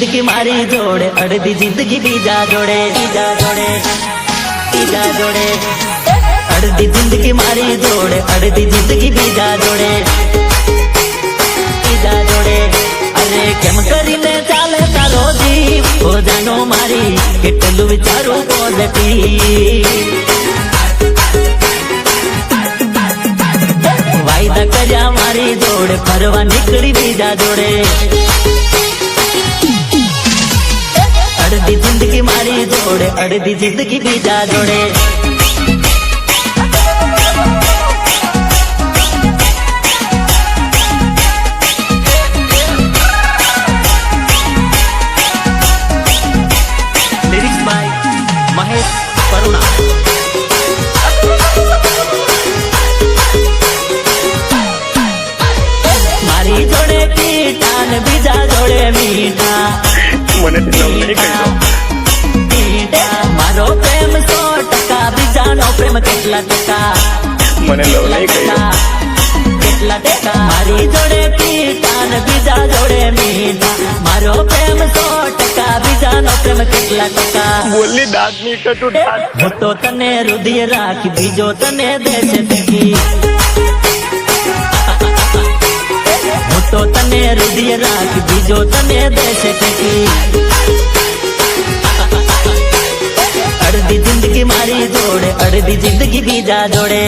जिंदगी मारी जोड़े अर्धी जिंदगी बीजा जोड़े बीजा जोड़े बीजा जोड़े अर्धी जिंदगी मारी जोड़े अर्धी जिंदगी बीजा जोड़े बीजा जोड़े अरे केम करीने चाले तारो जीव हो जानो मारी केटलू विचारू पॉजिटिव वायदा कर्या मारी जोड़े फरवा निकली बीजा जोड़े अर्धी जिंदगी मारी जोड़े अर्धी जिंदगी बीजा जोड़े लिरिक्स बाय महेश परुणा मारी जोड़े कीटा ने बीजा जोड़े मीठा મને લવ નહીં કહ્યો मारो प्रेम 100% बीजानो प्रेम કેટલા ટકા મને લવ નહીં કહ્યો કેટલા ટકા મારી જોડે कीटा ને બીજા જોડે મીઠા મારો પ્રેમ 100% બીજાનો પ્રેમ કેટલા ટકા બોલી દાદની કટુ દાદ હું તો તને હૃદય રાખી બીજો તને દેશે ટેકી હું તો તને હૃદય રાખી બીજો તને દેશે ટેકી अर्धी जिंदगी मारी जोड़े अर्धी जिंदगी बीजा जोड़े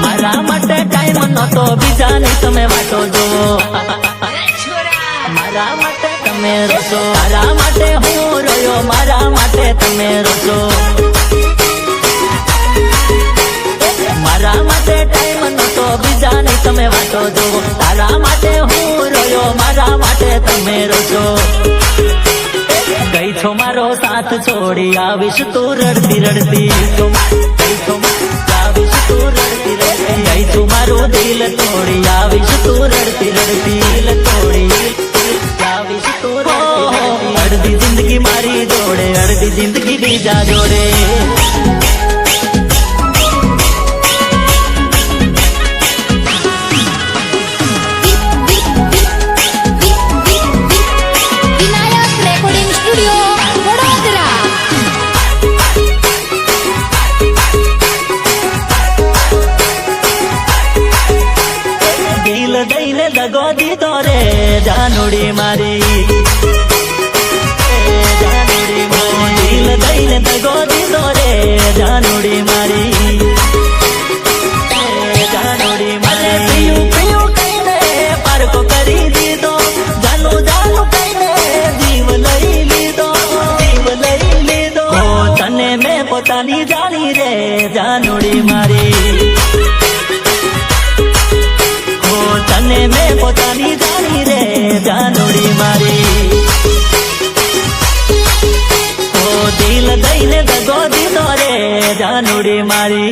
मारा मटे टाइम नतो बीजा ने तमे वाटो जो मारा माटे तमे रोसो मारा माटे हूँ रोयो मारा माटे तमे रोसो मारा माटे टाइम नतो बीजा नहीं तमे वाटो जो तारा माटे हूँ रोयो मारा माटे तमे रोसो गई छो मारो साथ छोड़ी आविश तू रड़ती रड़ती गई छो आविश तू रड़ती रड़ती गई छो मारो दिल तोड़ी आविश तू रड़ती रड़ती दिल तोड़ी अर्धी जिंदगी मारी जोड़े अर्धी जिंदगी बीजा जोड़े विनायक रेकॉर्डिंग स्टूडियो वडोदरा दिल दईने दगो दी तोरे जानोड़ी मारी दिल दईने दगो दी तोरे जानोड़ी मारी जानोड़ी मारे पियू पियू कईने पार को करी दी दो जानू जानू कईने जीव लई ली दो जीव लई ली दो तने में पोतानी जानी रे जानोड़ी मारी तने में पोतानी जानी रे जानोड़ी मारी ओ दिल दईने दगो दी तोरे जानोड़ी मारी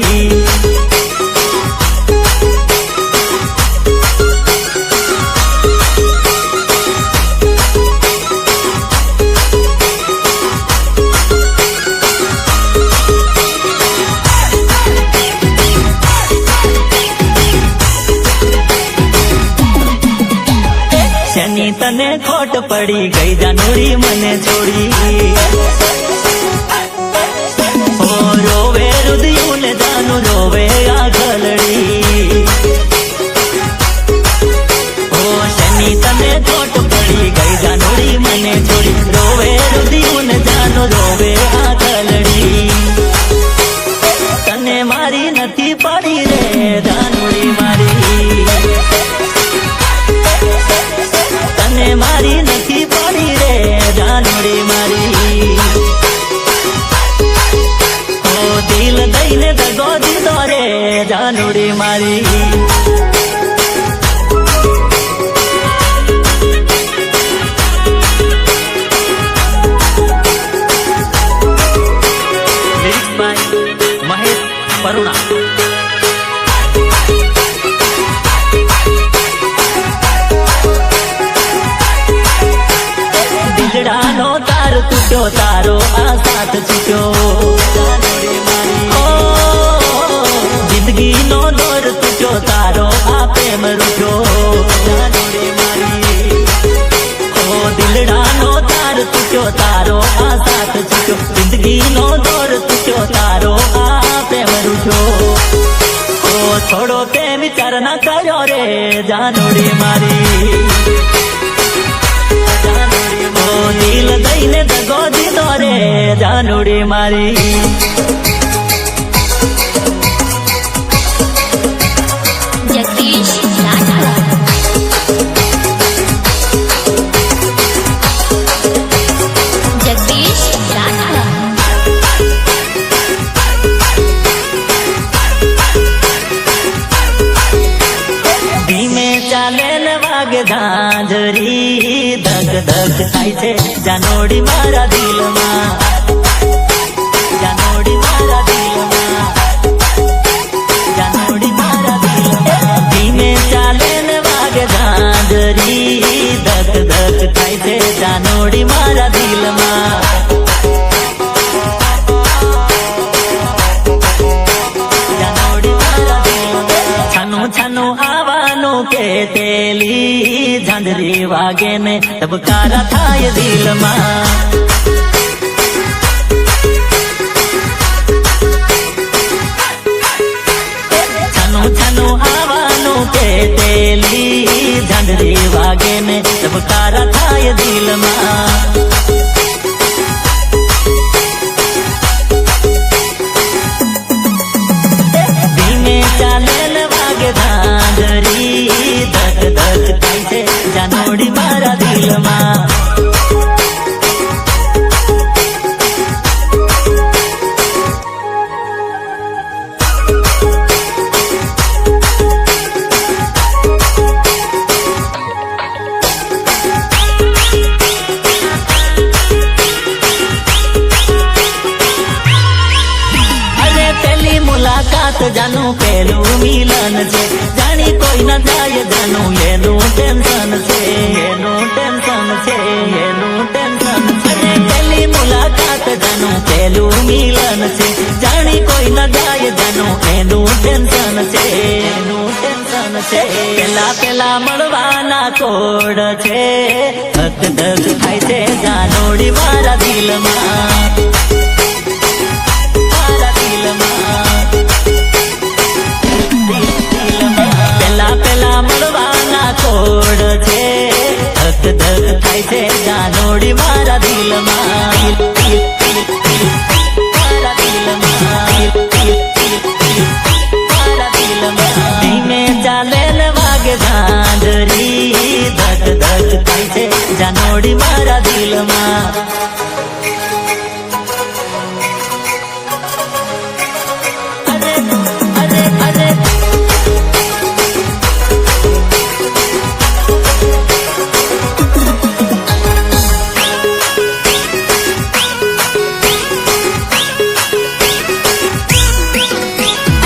शनि तने खोट पड़ी गई जानोड़ी मने छोड़ी ओ रोवे रुदियों ने जानू रोवे आगलड़ी ओ शनि तने खोट पड़ी गई जानोड़ी मने छोड़ी रोवे रुदियों ने जानू रोवे आगलड़ी तने मारी नथी पड़ी रे जानोड़ी मारी तने मारी नथी पड़ी रे जानोड़ी मारी ओ दिल दईने दगो दी तोरे जानोड़ी मारी लिरिक्स बाय महेश परुणा સાથ છૂટ્યો જાનોડી મારી ઓ જિંદગીનો દોર તૂટ્યો તારો આ પ્રેમ રૂઠ્યો જાનોડી મારી ઓ દિલડાનો તાર તૂટ્યો તારો આ સાથ છૂટ્યો જિંદગીનો દોર તૂટ્યો તારો આ પ્રેમ રૂઠ્યો ઓ થોડો તે વિચાર ના કર્યો રે જાનોડી મારી ઓ દિલ દઈને દગો દીધો રે જાનોડી મારી જગદીશ રાઠવા જગદીશ રાઠવા ધીમે ચાલે ને વાગે ઝાંઝરી ધક ધક થાય છે જાનોડી મારા દિલમાં જાનોડી મારા દિલમાં જાનોડી મારા દિલમાં ધીમે ચાલે ને વાગે ઝાંઝરી ધક ધક થાય છે જાનોડી મારા દિલમાં જાનોડી મારા દિલમાં છાનું છાનું આવવાનું કેતેલી ઝાંઝરી વાગે ને ધબકારા થાય દિલમાં છાનું છાનું આવવાનું કેતેલી ઝાંઝરી વાગે ને ધબકારા થાય દિલમાં ધીમે ચાલે ને વાગે ઝાંઝરી ધક ધક થાય છે જાનોડી મારા દિલમાં અરે પેલી મુલાકાત જાનું પેલું મિલન છે જાણી કોઈ ન જાય જાનું એનું ટેન્શન છે એનું ટેન્શન છે એનું ટેન્શન છે અરે પેલી મુલાકાત જાનું પેલું મિલન છે જાણી કોઈ ન જાય જાનું એનું ટેન્શન છે એનું ટેન્શન છે પેલા પેલા મળવાના કોડ છે ધક ધક થાય છે જાનોડી મારા દિલમાં મારા દિલમાં પેલા પેલા મળવાના કોડ છે ધક ધક થાય છે જાનોડી મારા દિલમાં મારા દિલમાં મારા દિલમાં ધીમે ચાલે ને વાગે ઝાંઝરી ધક ધક થાય છે જાનોડી મારા દિલમાં અરે અરે અરે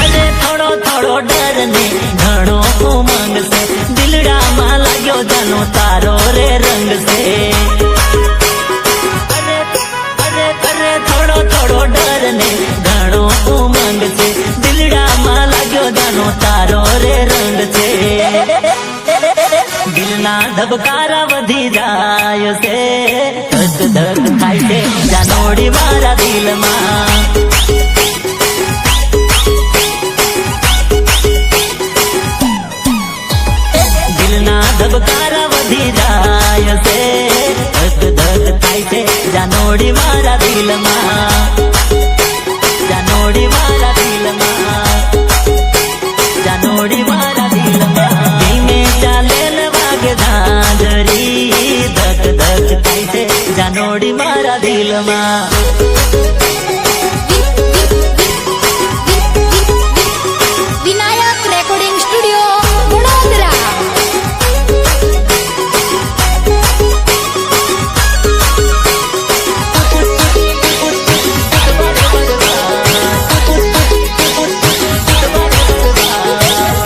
અરે થોડો થોડો ડર ને ઘણો ઉમંગ છે દિલડામાં લાગ્યો જાનો તારો રે રંગ છે અરે અરે અરે થોડો થોડો ડર ને ઘણો ઉમંગ છે દિલડામાં લાગ્યો જાનો તારો રે રંગ છે દિલના ધબકારા વધી જાય છે ધક ધક થાય છે જાનોડી મારા દિલમાં દિલના ધબકારા વધી જાય છે ધક ધક થાય છે જાનોડી મારા દિલમાં જાનોડી મારા દિલમાં જાનોડી મારા દિલમાં ધીમે ચાલે ને વાગે ઝાંઝરી ધક ધક થાય છે જાનોડી મારા દિલમાં વિનાયક રેકોર્ડિંગ સ્ટુડિયો વડોદરા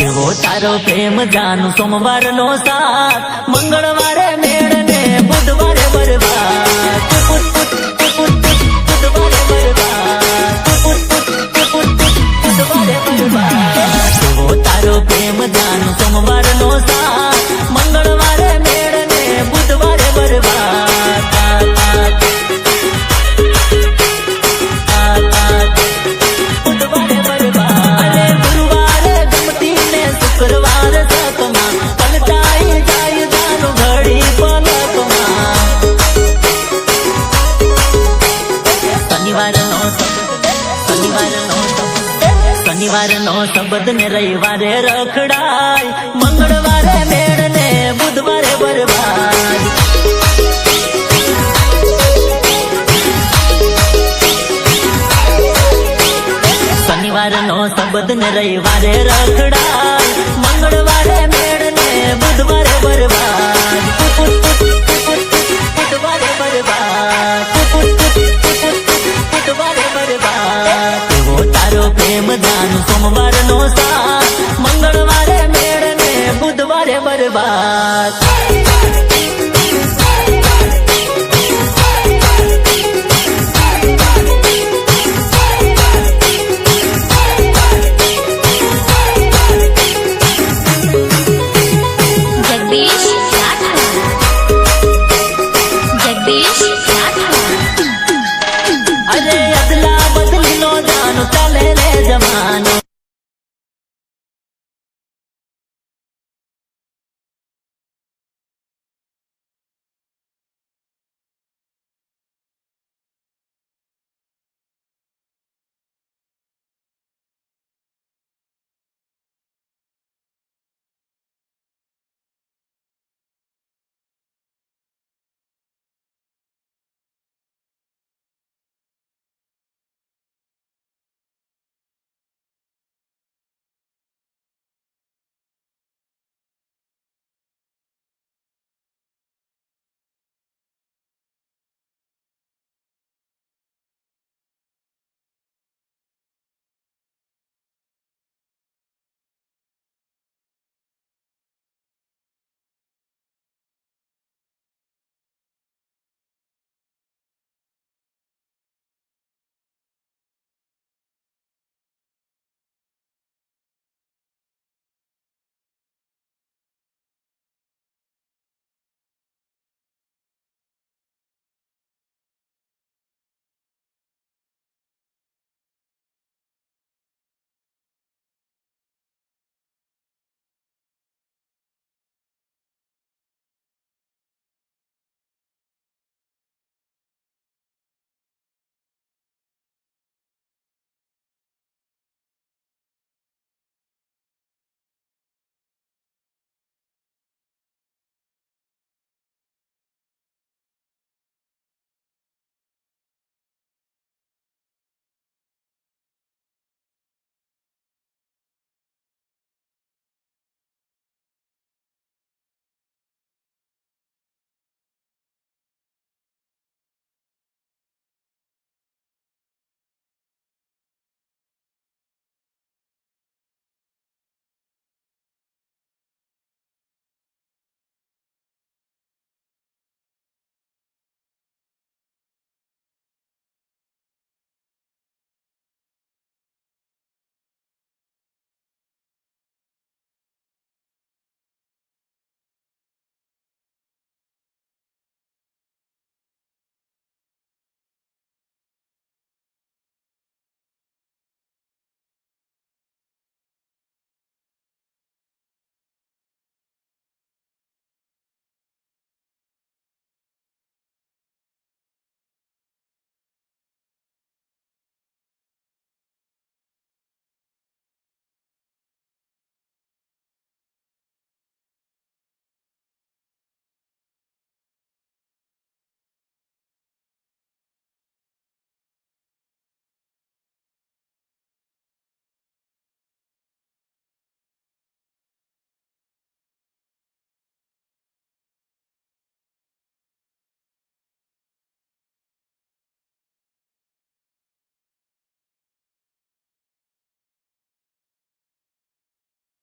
એવો તારો પ્રેમ જાનું સોમવારનો સાથ મંગળવારે મેળ ને બુધવારે બરબાદ બુધવારે શનિવારનો શબ્દ ને રવિવારે રખડાય, મંગળવારે મેળ ને બુધવારે બરબાદ. શનિવારનો શબ્દ ને રવિવારે રખડાય, મંગળવારે મેળ ને બુધવારે બરબાદ. બુધવારે બરબાદ, બુધવારે બરબાદ. એવો તારો પ્રેમ દાન સોમવારનો સાથ, મંગળવારે મેળ ને બુધવારે બરબાદ.